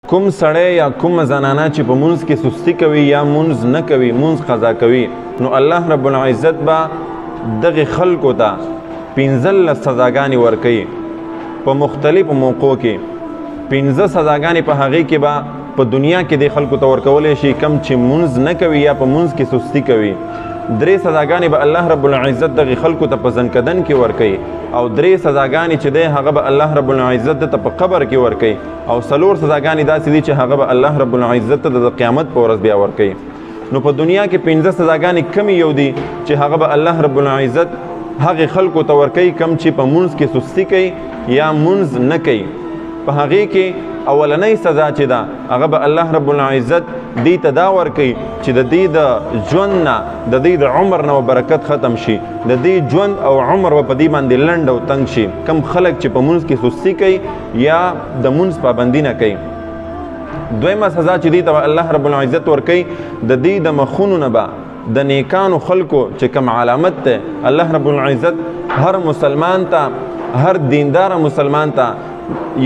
کوم سړی یا کوم زنانه چې په مونځ کې سستی کوي یا مونځ نه کوي، مونځ قضا کوي، نو الله رب العزت به دغه خلکو ته 15 سزاګانې ورکوي په مختلفو موقعو کې. 15 سزاګانې په هغې کې به په دنیا کې د خلکو ته ورکولی شي کم چې مونځ نه کوي یا په مونځ کې سستی کوي. 3 سزاګانې به الله رب العزت دغه خلکو ته په زنکدن کې ورکوي، او 3 سزاګانې چې دی هغه به الله رب العزت ته په قبر کې ورکوي، او 4 سزاګانې داسې دي چې هغه به الله رب العزت ته د قیامت په ورځ بیا ورکوي. نو په دنیا کې 15 سزاګانې کمې یو دي چې هغه به الله رب العزت هغې خلکو ته ورکوي کم چې په مونځ کې سستی کوي یا مونځ نه کوي. په هغې کې اولنۍ سزا چې ده هغه به الله رب العزت دې ته دا ورکوي چې د دې د ژوند نه د دې د عمر نه برکت ختم شي، د دې ژوند او عمر به په دې باندې لنډ او تنګ شي. کم خلک چې په مونځ کې سستی کوي یا د مونځ پابندي نه کوي. دویمه سزا چې دې ته الله رب العزت ورکوي د دې د مخونو نه به د نیکانو خلکو چې کوم علامت ده الله رب العزت هر مسلمان ته، هر دیندار مسلمان ته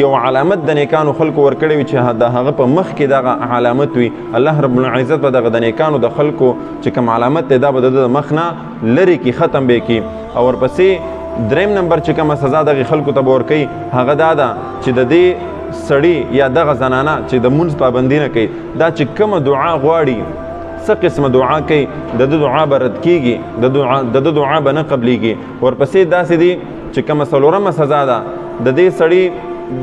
یو علامت د نیکانو خلکو ورکړی وي چې د هغه په مخ کې دغه علامت وي. الله رب العزت به دغه د نیکانو د خلکو چې کوم علامت دی دا به د مخ نه لرې کي، ختم به کي. او ورپسې 3 نمبر چې کومه سزا دغه خلکو ته به ورکوي هغه دا ده چې د دې سړي یا دغه زنانه چې د مونځ پابندي نه کوي دا چې کومه دعا غواړي، څه قسمه دعا کوي، د ده دعا به رد کیږي، د ده دعا به نه قبلیږي. ورپسې داسې دي چې کومه 4مه سزا ده د دې سړي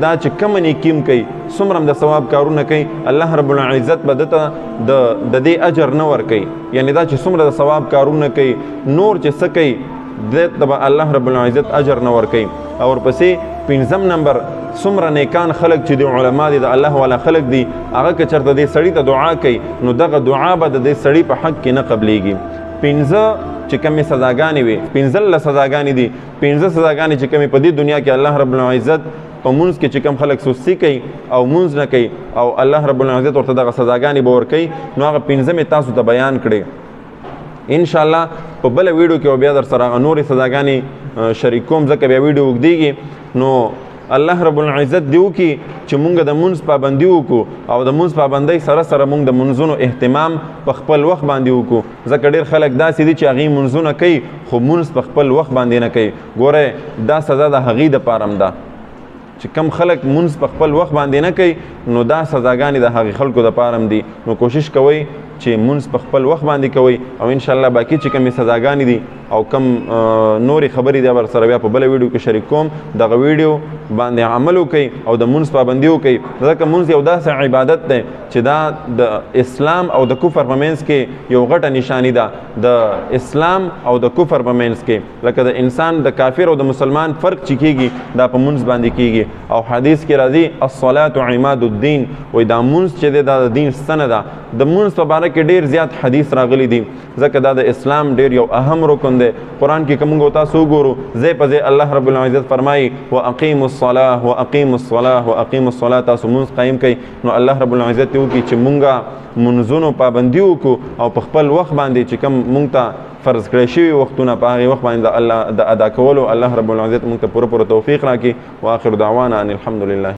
دا چې کومه نیکي کوي، څومره هم د ثواب کارونه کوي، الله رب العزت به دته د دې اجر نه ورکوي. یعنې دا چې څومره د ثواب کارونه کوي، نور چې څه کوي دته به الله رب العزت اجر نه ورکوي. او ورپسې 5م نمبر څومره نیکان خلک چې د علما دي، د الله والا خلک دي، هغه که چېرته دې سړي ته دعا کوي نو دغه دعا به د دې سړي په حق کې نه قبلیږي. 15 چې کومې سزاګانې وي، 15 سزاګانې دي. 15 سزاګانې چې کومې په دې دنیا کې الله رب العزت په مونځ کې چې کوم خلک سستی کوي او مونځ نه کوي او الله رب العزت ورته دغه سزاګانې به ورکوي، نو هغه 15 تاسو ته بیان کړي. انشاءالله په بله ویډیو کې بیا در سره هغه نورې سزاګانې شریک کوم، ځکه بیا ویډیو اوږدېږي. نو الله رب العزت دې وکړي چې مونږ د مونځ پابندي وکړو او د مونځ پابندۍ سره سره مونږ د مونځونو اهتمام په خپل وخت باندې وکړو، ځکه ډېر خلک داسې دي چې هغې مونځونه کوي خو مونځ په خپل وخت باندې نه کوي. ګوره دا سزا د هغې دپاره هم ده چې کم خلک مونځ په خپل وخت باندې نه کوي، نو دا سزاګانې د هغې خلکو دپاره هم دي. نو کوشش کوئ چې مونځ په خپل وخت باندې کوئ، او انشاءالله باقي چې کومې سزاګانې دي او کم نورې خبرې دی ورسره بیا په بله ویډیو کې شریک کوم. دغه ویډیو باندې عمل وکړئ او د مونځ پابندي وکړئ، ځکه مونځ یو داسې عبادت دی چې دا د اسلام او د کفر په منځ کې یو غټه نشاني ده. د اسلام او د کفر په منځ کې لکه د انسان د کافر او د مسلمان فرق چې کېږي دا په مونځ باندې کېږي. او حدیث کې راځي الصلاة عماد الدین، وایي دا مونځ چې دی دا د دین ستنه ده. د مونځ په باره کې ډېر زیات حدیث راغلی دي، ځکه دا د اسلام ډېر یو اهم رکن دی. قرآن کې که موږ تاسو وګورو ځای په ځای الله رب العزت فرمایي واقیموا الصلاة واقیموا الصلاة واقیموا الصلاة، تاسو مونځ قایم کوئ. نو الله رب العزت وکړي چې مونږه مونځونو پابندي وکړو او په خپل وخت باندې چې کوم مونږ ته فرض کړی شوي وختونه په هغې وخت باندې د الله د ادا کولو الله رب العزت مونږ ته پوره توفیق راکړي. واخر دعوانا ان الحمد لله.